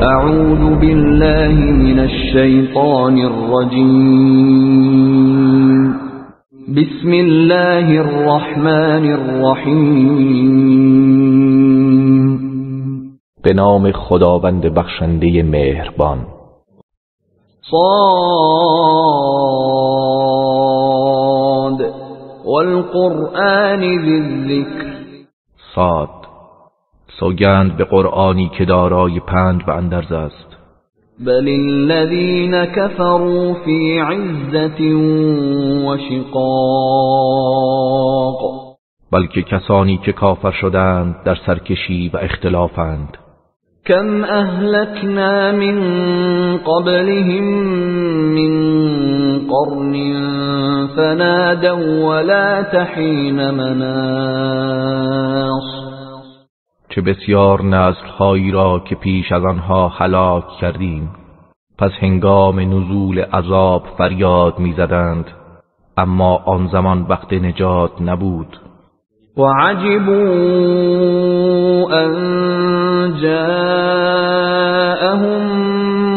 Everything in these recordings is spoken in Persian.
اعوذ بالله من الشیطان الرجیم. بسم الله الرحمن الرحیم. به نام خداوند بخشنده مهربان. صاد والقرآن ذی الذکر. صاد، سوگند به قرآنی که دارای پند و اندرز است. بل الذین کفروا فی عزة و شقاق. بلکه کسانی که کافر شدند در سرکشی و اختلافند. کم اهلکنا من قبلهم من قرن فنادوا ولا تحین مناص. چه بسیار نسل‌هایی را که پیش از آنها هلاک کردیم، پس هنگام نزول عذاب فریاد می‌زدند، اما آن زمان وقت نجات نبود. وعجبوا ان جاءهم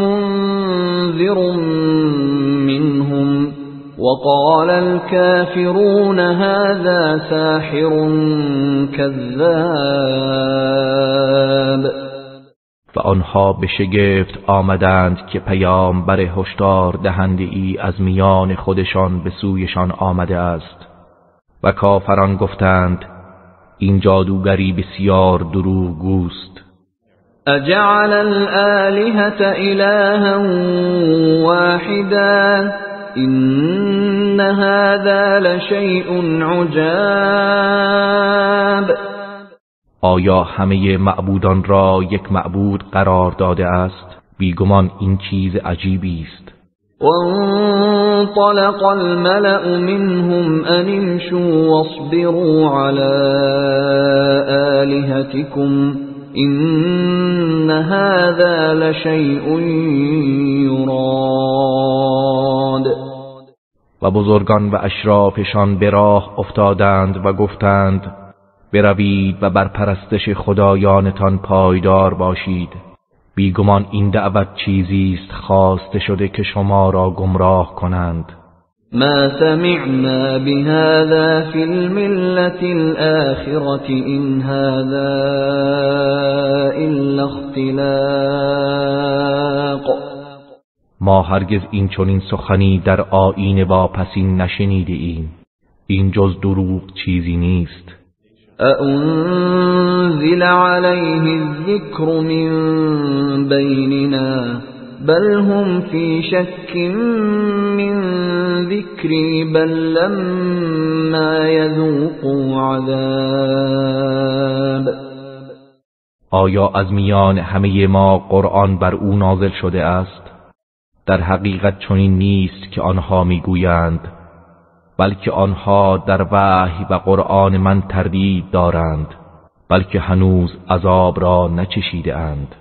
منذر منهم وقال الكافرون هذا ساحر كذاب. و آنها به شگفت آمدند که پیامبر هشدار دهنده ای از میان خودشان به سویشان آمده است، و کافران گفتند این جادوگری بسیار دروغگوست. اجعل الآلهة إلها واحدا إن هذا لشيء عجاب. آیا همه معبودان را یک معبود قرار داده است؟ بیگمان این چیز عجیبی است. وانطلق الملأ منهم أن امشوا واصبروا على آلهتكم إن هذا لشيء يراد. و بزرگان و اشرافشان به راه افتادند و گفتند بروید و بر پرستش خدایانتان پایدار باشید. بیگمان این دعوت چیزی است خواسته شده که شما را گمراه کنند. ما سمعنا بهذا في الملة الآخرة إن هذا إلا اختلاق. ما هرگز این چنین سخنی در آیین واپسین نشنیده ایم. این جز دروغ چیزی نیست. أأنزل عليه الذكر من بيننا بل هم في شك من ذكري بل لما يذوقوا عذاب. آیا از میان همه ما قرآن بر او نازل شده است؟ در حقیقت چنین نیست که آنها میگویند، بلکه آنها در وحی و قرآن من تردید دارند، بلکه هنوز عذاب را نچشیده اند.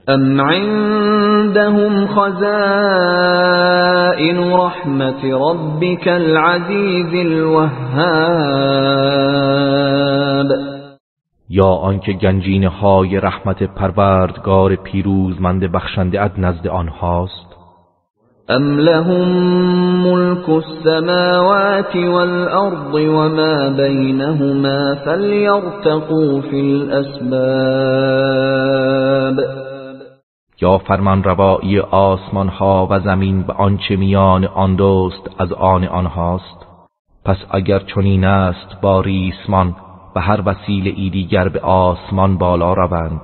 ام عندهم خزائن رحمت ربك العزیز الوهاب. یا آنکه گنجینه های رحمت پروردگار پیروزمند بخشنده ات نزد آنهاست. ام لهم ملك السماوات والأرض وما بينهما فليرتقوا في الأسباب. یا فرمان روایی آسمان ها و زمین و آنچه میان آن دوست از آن آنهاست. پس اگر چنین است با ریسمان و هر وسیله ای دیگر به آسمان بالا روند.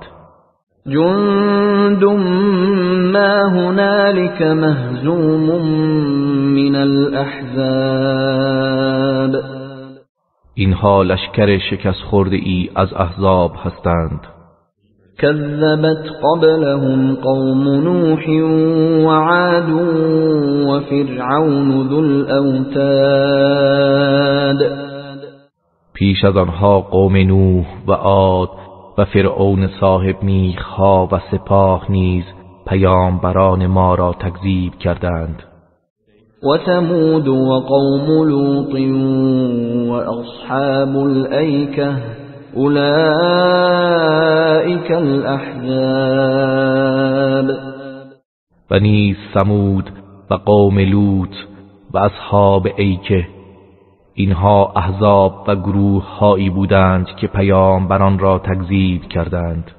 جند ما هنالك مهزوم من الاحزاب. اینها لشکر شکست خورده ای از احزاب هستند. كذبت قبلهم قوم نوح وعاد وفرعون ذو الاوتاد. پیش از آنها قوم نوح و عاد و فرعون صاحب میخها و سپاه نیز پیامبران ما را تکذیب کردند. و ثمود و قوم لوط و اصحاب الایکه اولئک الاحزاب. و نیز ثمود و قوم لوط و اصحاب ایکه، اینها احزاب و گروه هایی بودند که پیامبران را تکذیب کردند.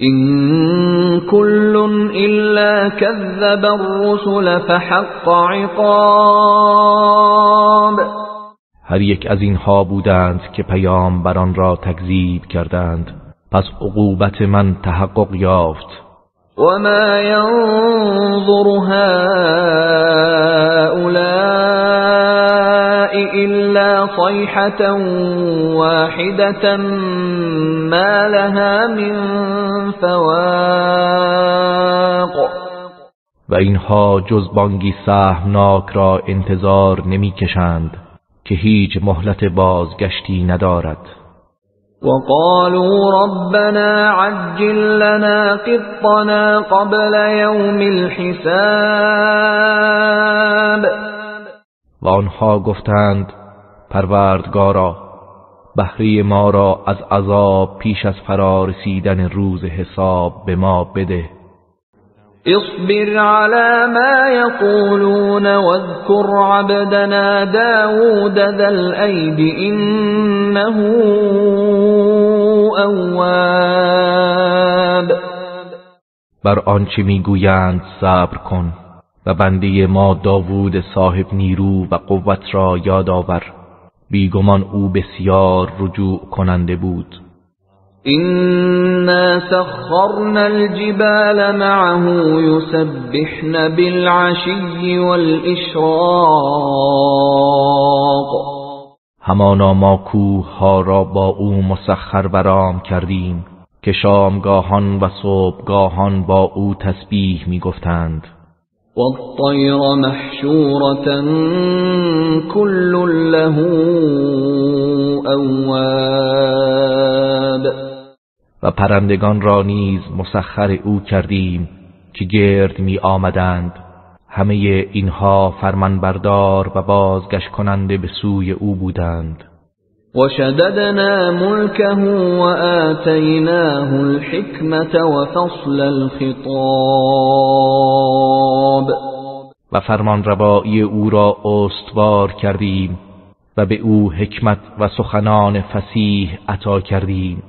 إن كل إلا كذب الرسل فحق عقاب. هر یک از اینها بودند که پیامبران را تکذیب کردند، پس عقوبت من تحقق یافت. وما ينظر هؤلاء إلا صيحة واحدة ما لها من فواق. و اینها جز بانگی سهمناک را انتظار نمی کشند که هیچ مهلت بازگشتی ندارد. وقالوا ربنا عجل لنا قطنا قبل يوم الحساب. و آنها گفتند پروردگارا بهره ما را از عذاب پیش از فرا رسیدن روز حساب به ما بده. اصبر على ما يقولون واذكر عبدنا داود ذا الأيد إنه اواب. بر آنچه میگویند صبر کن و بنده ما داوود صاحب نیرو و قوت را یاد آور، بیگمان او بسیار رجوع کننده بود. إنا سخرنا الجبال معه يسبحن بالعشي والإشراق. همانا ما کوه ها را با او مسخر برام کردیم که شامگاهان و صبحگاهان با او تسبیح می گفتند. والطير محشورة كل له اواب. و پرندگان را نیز مسخر او کردیم که گرد می آمدند، همه اینها فرمانبردار و بازگشت کننده به سوی او بودند. وشددنا ملكه وآتيناه الحكمة وفصل الخطاب. و فرمانروایی او را استوار کردیم و به او حکمت و سخنان فصیح عطا کردیم.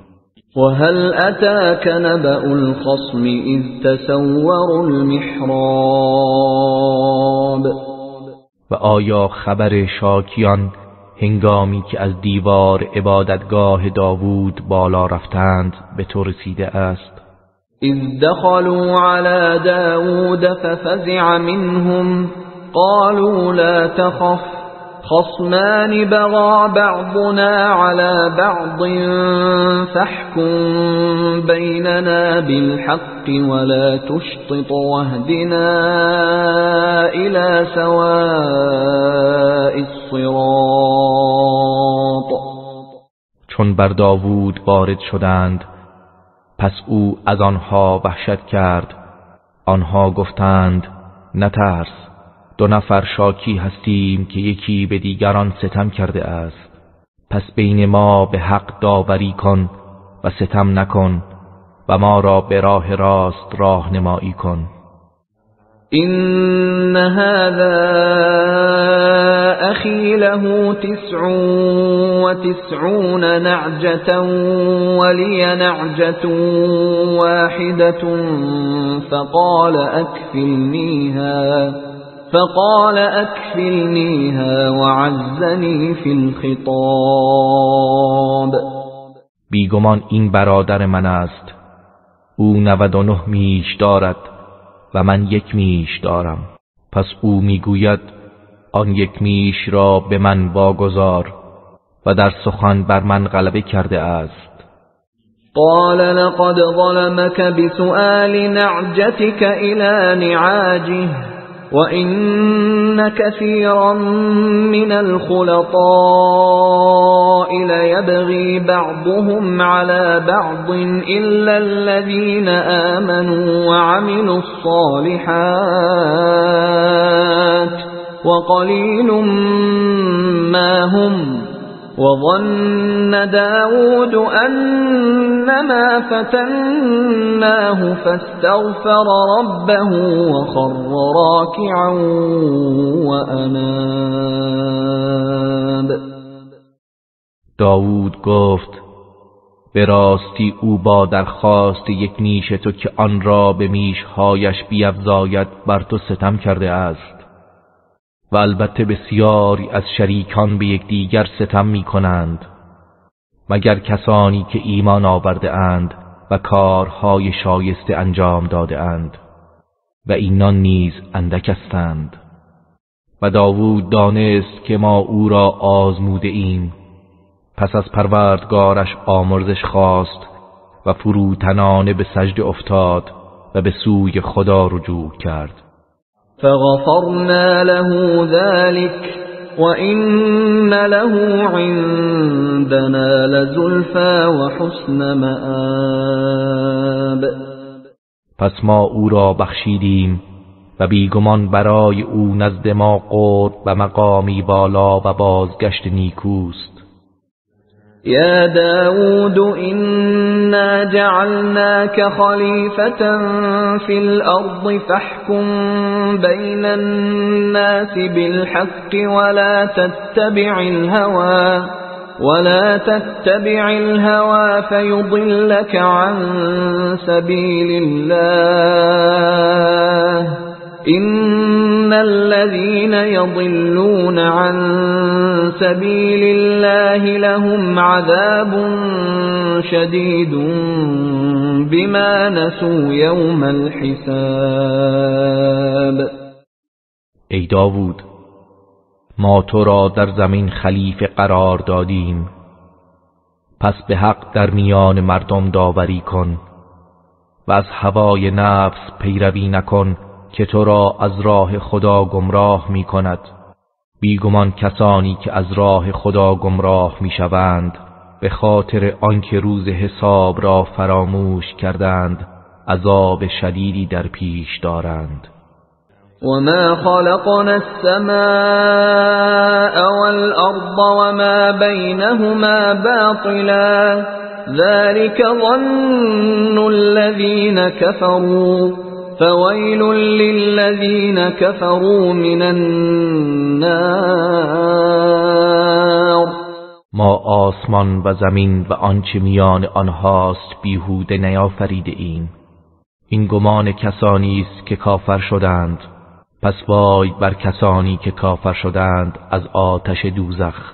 وهل أتاك نبأ الخصم إذ تسوروا المحراب. و آیا خبر شاکیان هنگامی که از دیوار عبادتگاه داوود بالا رفتند به تو رسیده است؟ إذ دخلوا على داود ففزع منهم قالوا لا تخف خصمان بغى بعضنا على بعض فاحكم بيننا بالحق ولا تشطط واهدنا إلى سواء الصراط. چون بر داوود وارد شدند پس او از آنها وحشت کرد. آنها گفتند نترس، دو نفر شاکی هستیم که یکی به دیگران ستم کرده است، پس بین ما به حق داوری کن و ستم نکن و ما را به راه راست راهنمایی کن. إن هذا أخي له 99 نعجة ولي نعجة واحدة فقال أكفلنيها وعزني في الخطاب. بیگمان این برادر من است، او 99 میش دارد و من 1 میش دارم. پس او میگوید آن 1 میش را به من واگذار و در سخن بر من غلبه کرده است. قال لقد ظلمك بسؤال نعجتك إلى نعاجه وإن كثيرا من الخلطاء ليبغي بعضهم على بعض إلا الذين آمنوا وعملوا الصالحات وقليل ما هم وظن داود أنما فتناه فاستغفر ربه وخر راكعا وأناب. داود گفت به راستی او با درخواست یک نیش تو که آن را به میشهایش بیفزاید بر تو ستم کرده است و البته بسیاری از شریکان به یکدیگر ستم می کنند مگر کسانی که ایمان آورده اند و کارهای شایسته انجام داده اند و اینان نیز اندک هستند. و داوود دانست که ما او را آزموده ایم، پس از پروردگارش آمرزش خواست و فروتنانه به سجده افتاد و به سوی خدا رجوع کرد. فغفرنا له ذلك وإن له عندنا لزلفى وحسن مآب. پس ما او را بخشیدیم و بیگمان برای او نزد ما قرب و مقامی بالا و بازگشت نیکوست. يا داود إنا جعلناك خليفة في الأرض فاحكم بين الناس بالحق ولا تتبع الهوى فيضلك عن سبيل الله إن الذين يضلون عن سبيل الله لهم عذاب شديد بما نسوا يوم الحساب. ای داوود، ما تو را در زمین خلیفه قرار دادیم، پس به حق در میان مردم داوری کن و از هوای نفس پیروی نکن که تو را از راه خدا گمراه می کند. بیگمان کسانی که از راه خدا گمراه می شوند به خاطر آنکه روز حساب را فراموش کردند عذاب شدیدی در پیش دارند. وما خلقنا السماء والأرض وما بينهما باطلا ذلك ظن الذين كفروا فويل للذين كفروا من النار. ما آسمان و زمین و آنچه میان آنهاست بیهوده نیافریده ایم. این گمان کسانی است که کافر شدند، پس وای بر کسانی که کافر شدند از آتش دوزخ.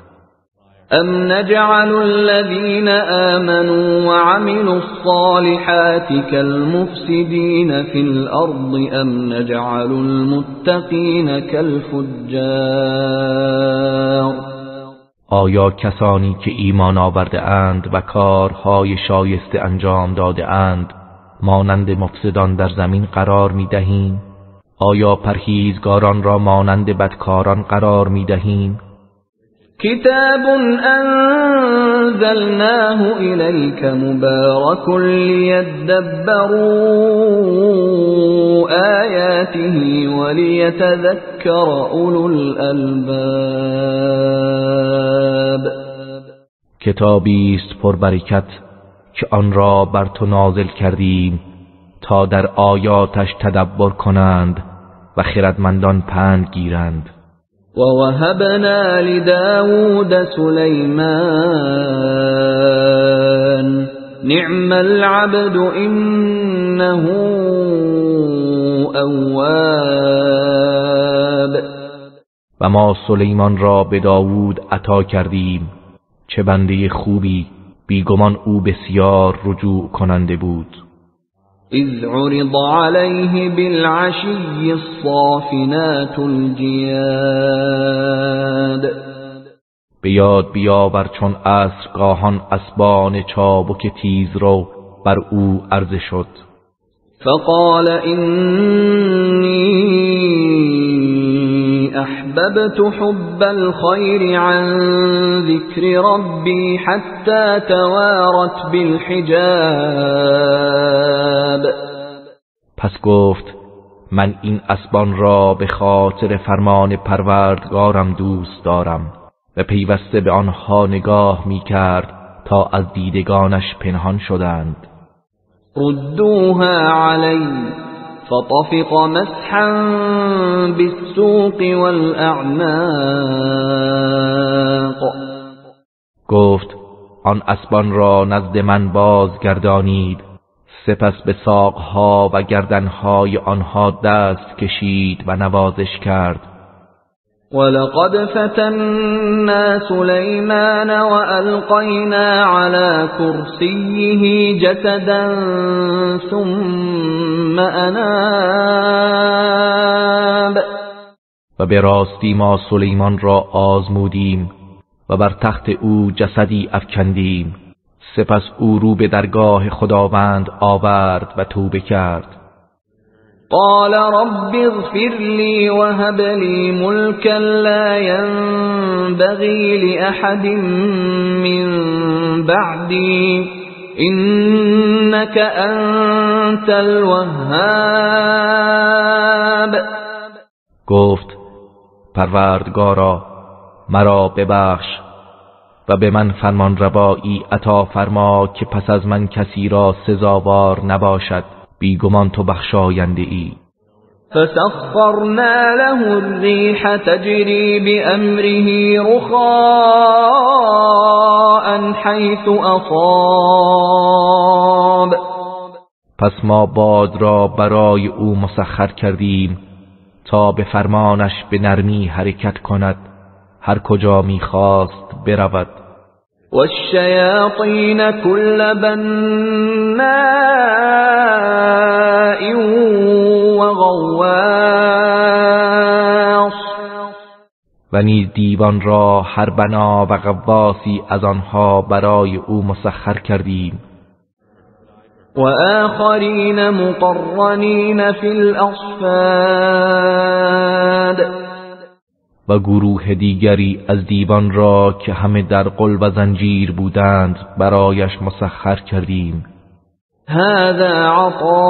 ام نجعل الذين آمنوا وعملوا الصالحات كالمفسدين في الأرض ام نجعل المتقين كالفجار. آیا کسانی که ایمان آورده اند و کارهای شایسته انجام داده اند مانند مفسدان در زمین قرار می دهیم؟ آیا پرهیزگاران را مانند بدکاران قرار می دهیم؟ كتاب أنزلناه إليك مبارك ليدبروا آياته وليتذكر أولو الألباب. کتابی است پربرکت که آن را بر تو نازل کردیم تا در آیاتش تدبر کنند و خردمندان پند گیرند. ووهبنا لداود سليمان نعم العبد إنه أواب. و ما سلیمان را به داوود عطا کردیم، چه بنده خوبی، بیگمان او بسیار رجوع کننده بود. إذ عرض عليه بالعشي الصافنات الجياد. به یاد بیاور چون عصرگاهان اسبان چابک تیز رو بر او عرضه شد. فقال إني أحببت حب الخير عن ذكر ربي حتى توارت بالحجاب. پس گفت من این اسبان را به خاطر فرمان پروردگارم دوست دارم و پیوسته به آنها نگاه می کرد تا از دیدگانش پنهان شدند. ردوها علی فطفق مسحا بالسوق والاعناق. گفت آن اسبان را نزد من بازگردانید، سپس به ساقها و گردنهای آنها دست کشید و نوازش کرد. ولقد فتنا سلیمان والقینا علی کرسیه جسدا ثم اناب. و به راستی ما سلیمان را آزمودیم و بر تخت او جسدی افکندیم، سپس او رو به درگاه خداوند آورد و توبه کرد. قال رب اغفر لي وهب لي ملكا لا ينبغي لأحد من بعدي إنك أنت الوهاب. گفت پروردگارا مرا ببخش و به من فرمان روایی عطا فرما که پس از من کسی را سزاوار نباشد، بیگمان تو بخشاینده ای. فسخرنا له الريح تجري بأمره رخاء حيث أصاب. پس ما باد را برای او مسخر کردیم تا به فرمانش به نرمی حرکت کند، هر کجا می‌خواست برود. والشياطين كل بناء وغواص. و نیز دیوان را هر بنا و غواصی از آنها برای او مسخر کردیم. وآخرين مقرنين في الأصفاد. و گروه دیگری از دیوان را که همه در قل و زنجیر بودند برایش مسخر کردیم. هذا عطاؤنا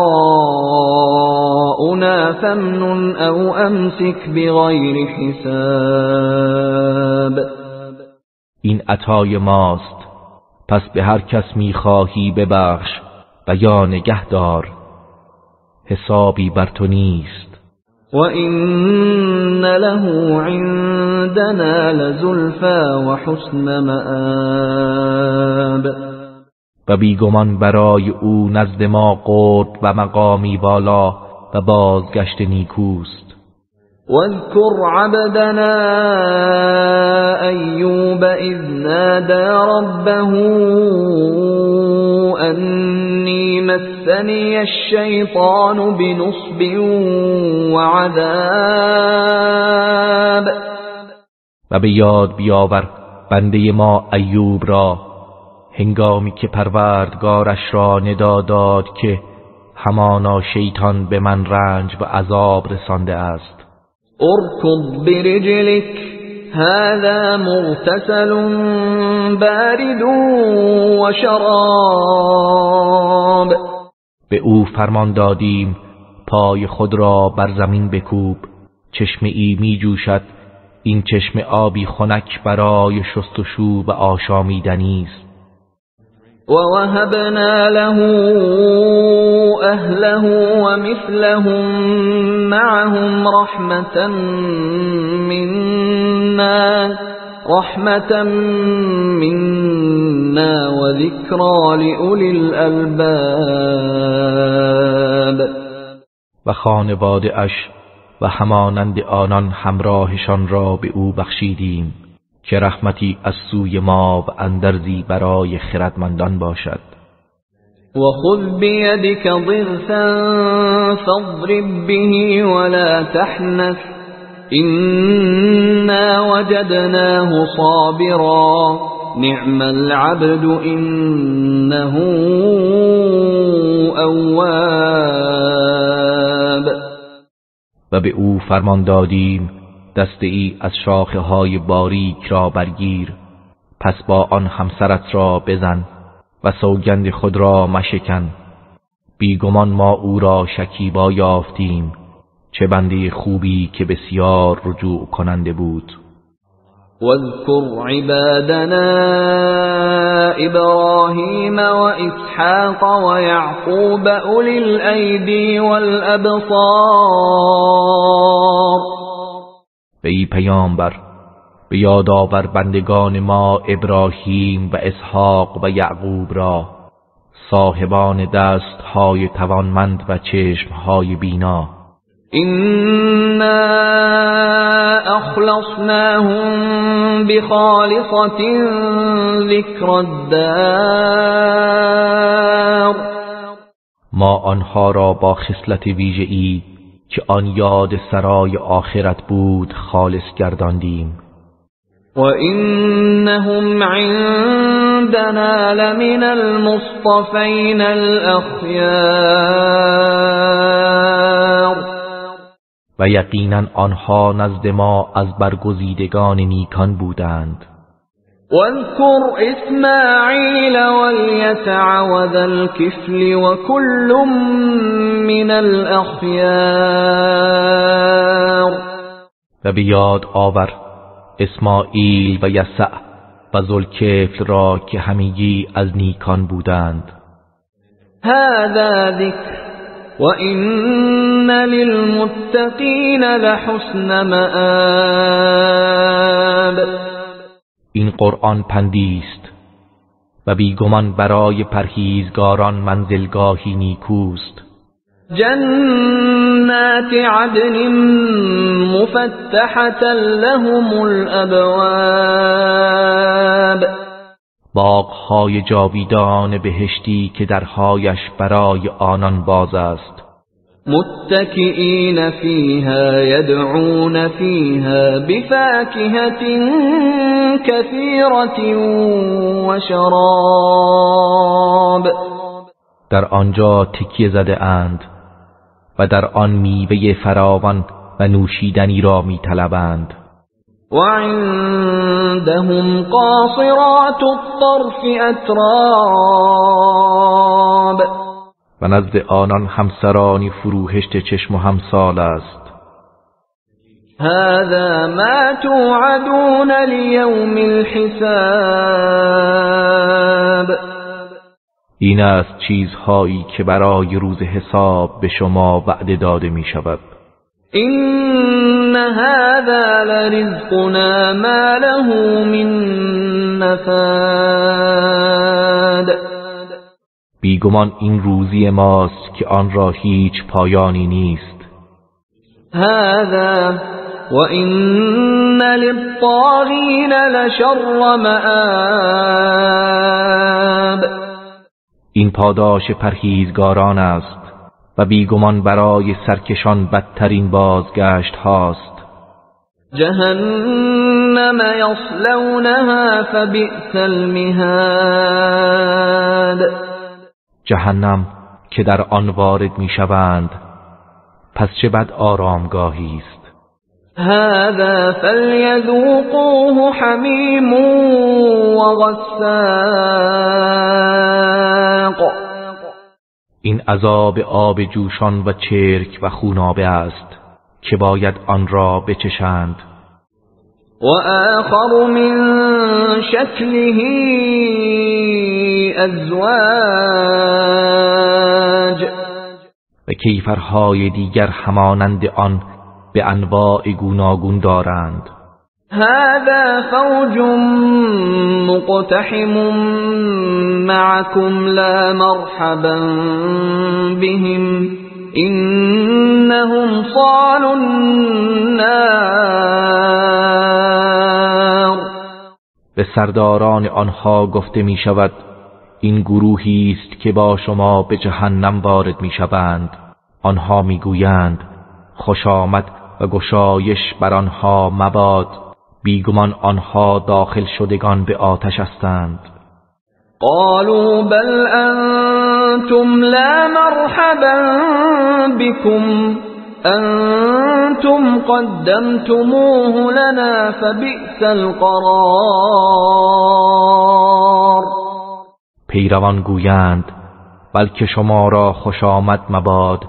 فامنن او امسك بغیر حساب. این عطای ماست، پس به هر کس میخواهی ببخش و یا نگه دار، حسابی بر تو نیست. وَإِنَّ لَهُ عِندَنَا لَزُلْفَى وَحُسْنَ مَآبٍ. و بیگمان برای او نزد ما قرب و مقامی بالا و بازگشت نیکوست. واذكر عبدنا أيوب إذ نادى ربه أني مسني الشيطان بنصب وعذاب. و به یاد بیاور بنده ما ایوب را هنگامی که پروردگارش را ندا داد که همانا شیطان به من رنج و عذاب رسانده است. اركض برجلك هذا مغتسل بارد وشراب. به او فرمان دادیم پای خود را بر زمین بکوب، چشمه ای می جوشد، این چشمه آبی خنک برای شستشو و آشامیدنی است. ووهبنا له أهله ومثلهم معهم رحمة منا وذكرى لأولي الألباب. و خانواده اش و همانند آنان همراهشان را به او بخشیدیم که رحمتی از سوی ما و اندرزی برای خردمندان باشد. وخذ بيدك ضغثا فاضرب به ولا تحنث إنا وجدناه صابرا نعم العبد إنه أواب. و به او فرمان دادیم دسته ای از شاخه های باریک را برگیر، پس با آن همسرت را بزن و سوگند خود را مشکن، بیگمان ما او را شکیبا یافتیم، چه بنده خوبی که بسیار رجوع کننده بود. واذكر عبادنا إبراهيم وإسحاق ويعقوب أولي الأيدي والأبصار. ای پیامبر، به یاد آور بندگان ما ابراهیم و اسحاق و یعقوب را، صاحبان دستهای توانمند و چشمهای بینا. إنا أخلصناهم بخالصة ذكر الدار. ما آنها را با خصلت ویژه‌ای که آن یاد سرای آخرت بود خالص گرداندیم. وإنهم عندنا لمن المصطفين الأخيار. و یقینا آنها نزد ما از برگزیدگان نیکان بودند. واذكر إسماعيل واليسع وذا الكفل وكل من الأخيار. و به یاد آور اسماعیل و یسع و ذوالکفل را که همگی از نیکان بودند. هذا ذکر وإن للمتقین لحسن مآب. این قرآن پندی است و بیگمان برای پرهیزگاران منزلگاهی نیکوست. جنات عدن مفتحة لهم الأبواب. باغ‌های جاویدان بهشتی که درهایش برای آنان باز است. متكئين فيها يدعون فيها بفاكهة كثيرة وشراب. در آنجا تکیه زده اند و در آن میوه فراوان و نوشیدنی را می‌طلبند. وعندهم قاصرات الطرف أتراب. و نزد آنان همسرانی فروهشت چشم و همسال است. هذا ما توعدون لیوم الحساب. این است چیزهایی که برای روز حساب به شما وعده داده می شود. این هذا لرزقنا ما له من نفاد. بیگمان این روزی ماست که آن را هیچ پایانی نیست. هذا وإن للطاغین لشر مآب. این پاداش پرهیزگاران است و بیگمان برای سرکشان بدترین بازگشت هاست. جهنم یصلونها فبئس المهاد. جهنم که در آن وارد می شوند پس چه بد آرامگاهی است. هذا فليذوقوه حمیم وغساق. این عذاب آب جوشان و چرک و خونابه است که باید آن را بچشند. و آخر من شکله ازواج. و کیفرهای دیگر همانند آن به انواع گوناگون دارند. هذا فوج مقتحم معكم لا مرحبا بهم إنهم صالوا النار. به سرداران آنها گفته می شود این گروهی است که با شما به جهنم وارد می شوند. آنها می گویند خوش آمد و گشایش بر آنها مباد، بیگمان آنها داخل شدگان به آتش هستند. قالوا بل انتم لا مرحبا بكم انتم قدمتموه لنا فبئس القرار. پیروان گویند بلکه شما را خوش آمد مباد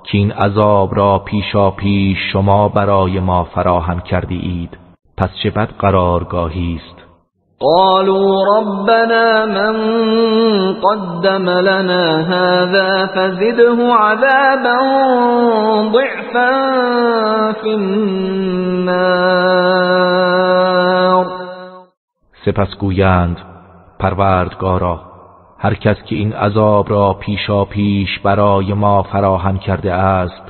که این عذاب را پیشا پیش شما برای ما فراهم کرده اید. پس چه بد قرارگاهی است. قالوا ربنا من قدم لنا هذا فزده عذابا ضعفا في النار. سپس گویند پروردگارا، هر کس که این عذاب را پیشا پیش برای ما فراهم کرده است،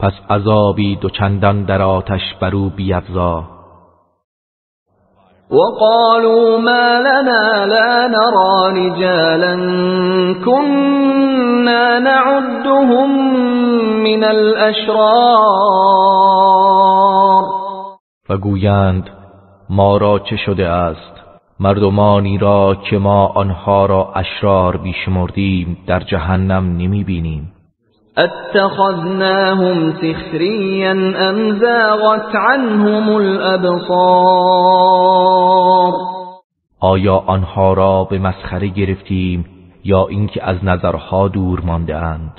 پس عذابی دوچندان در آتش بر او بیفزا. وقالوا ما لنا لا نرى رجالا كنا نعدهم من الاشرار. و گویند ما را چه شده است، مردمانی را که ما آنها را اشرار بیشمردیم در جهنم نمی بینیم. اتخذناهم سخريا ام زاغت عنهم الابصار. آیا آنها را به مسخره گرفتیم یا اینکه از نظرها دور مانده اند؟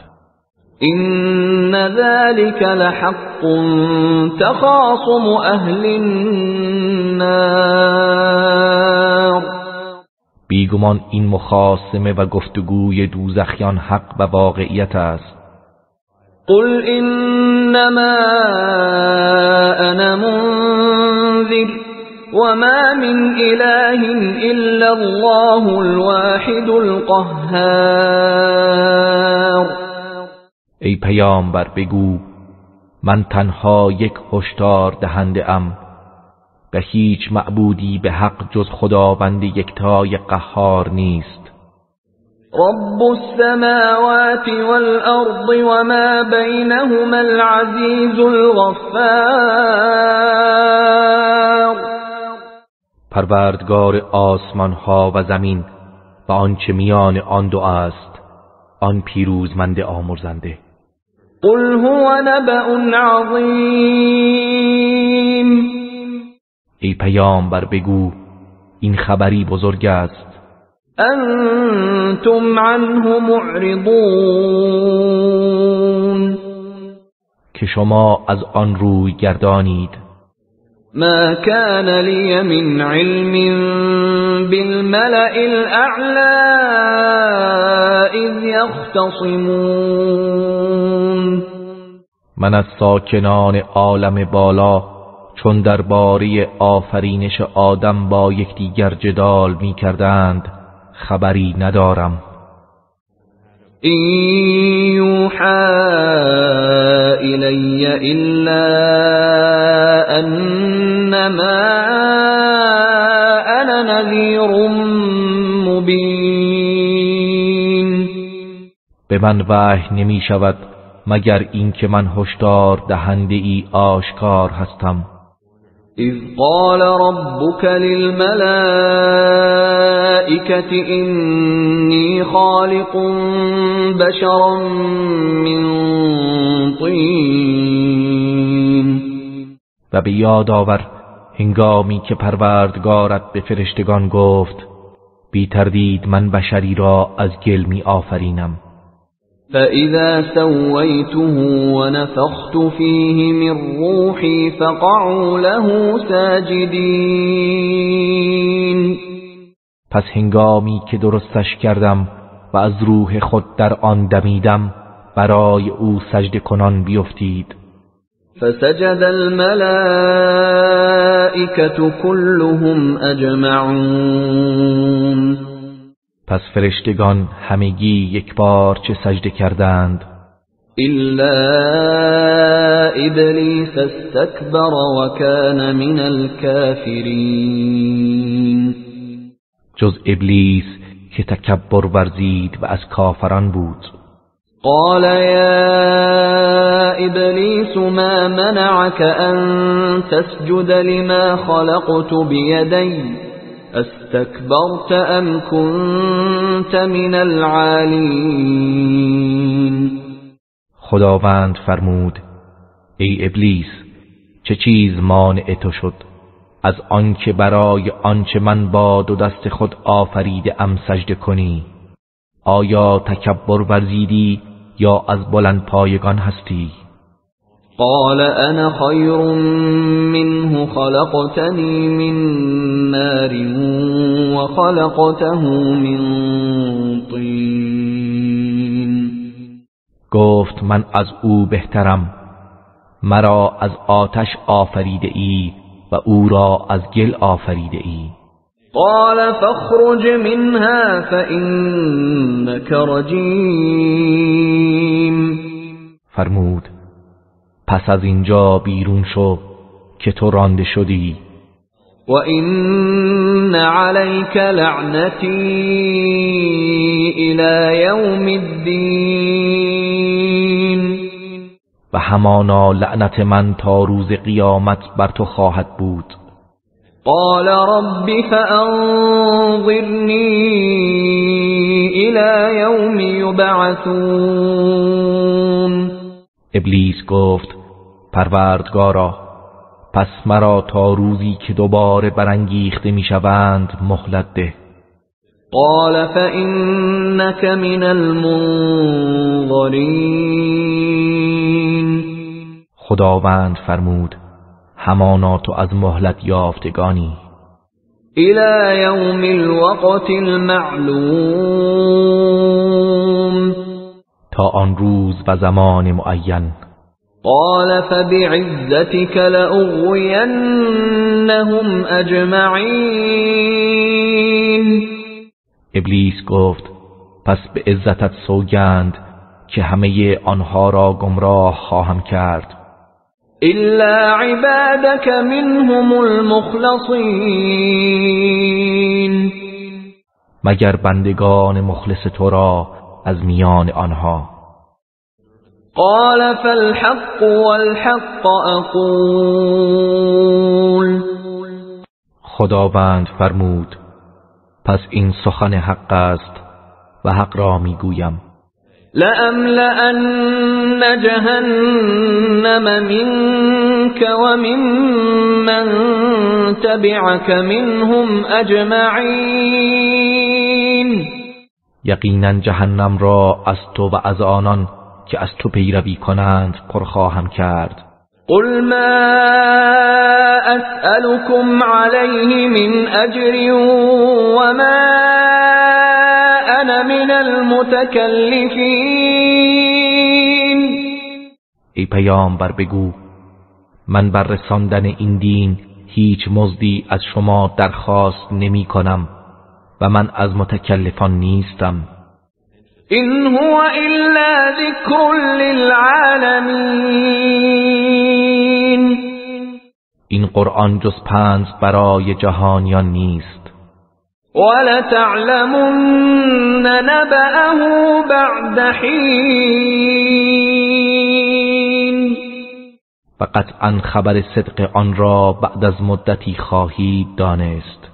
این ذلك لحق تخاصم اهل النار. بیگمان این مخاصمه و گفتگوی دوزخیان حق و واقعیت است. قل انما انا منذر وما من اله الا الله الواحد القهار. ای پیامبر بگو من تنها یک هشدار دهنده ام، و هیچ معبودی به حق جز خداوند یکتای قهار نیست. رب السماوات والأرض وما بينهما العزيز الغفار. پروردگار آسمان ها و زمین و آنچه میان آن دو است، آن پیروزمند آمرزنده. قل هو نبأ عظیم. ای پیامبر بگو این خبری بزرگ است. انتم عنه معرضون. که شما از آن روی گردانید. ما كان لي من علم بالملأ الأعلى إذ يختصمون. من از ساکنان عالم بالا چون درباره آفرینش آدم با یکدیگر جدال می کردند خبری ندارم. این یوحى الی الا انما انا نذیر مبین. به من وحی نمی شود مگر اینکه من هشدار دهنده ای آشکار هستم. اذ قال ربك للملائكة إني خالق بشرا من طين. و به یاد آور هنگامی که پروردگارت به فرشتگان گفت بی تردید من بشری را از گل می آفرینم. فإذا سويته ونفخت فيه من روحي فقعوا له ساجدين. پس هنگامی که درستش کردم و از روح خود در آن دمیدم برای او سجده کنان بیفتید. فسجد الملائكة كلهم اجمعون. پس فرشتگان همگی یک بار چه سجده کردند الا ابلیس استکبر و کان من الكافرین. جز ابلیس که تکبر ورزید و از کافران بود. قال یا ابلیس ما منعك ان تسجد لما خلقت بیدی استكبرت ام كنت من العالین. خداوند فرمود ای ابلیس چه چیز مانع تو شد از آنکه برای آنچه من با دو دست خود آفریده ام سجده کنی؟ آیا تکبر ورزیدی یا از بلند پایگان هستی؟ قال أنا خير منه خلقتني من نار وخلقته من طین. گفت من از او بهترم، مرا از آتش آفریده ای و او را از گل آفریده ای. قال فاخرج منها فإنك رجیم. فرمود پس از اینجا بیرون شو که تو رانده شدی. و این علیک لعنتی الی یوم الدین. و همانا لعنت من تا روز قیامت بر تو خواهد بود. قال رب فأنظرنی الی یوم یبعثون. ابلیس گفت پروردگارا پس مرا تا روزی که دوباره برانگیخته میشوند مهلت ده. قال فإنك من المنظرین. خداوند فرمود همانا تو از مهلت یافتگانی. الی یوم الوقت المعلوم. تا آن روز و زمان معین. قال فبعزتك لأغوینهم اجمعین. ابلیس گفت پس به عزتت سوگند که همه آنها را گمراه خواهم کرد الا عبادك منهم المخلصین. مگر بندگان مخلص تو را از میان آنها. قال فالحق والحق اقول. خداوند فرمود پس این سخن حق است و حق را میگویم. لأملأن جهنم منك وممن تبعك منهم اجمعین. یقینا جهنم را از تو و از آنان که از تو پیروی کنند پر خواهم کرد. قل ما اسألكم علیه من اجر وما انا من المتکلفین. ای پیامبر بگو من بر رساندن این دین هیچ مزدی از شما درخواست نمی کنم و من از متکلفان نیستم. این هو الا ذکر للعالمین. این قرآن جز پند برای جهانیان نیست. ولتعلمن نبأه بعد حین. و قطعا خبر صدق آن را بعد از مدتی خواهید دانست.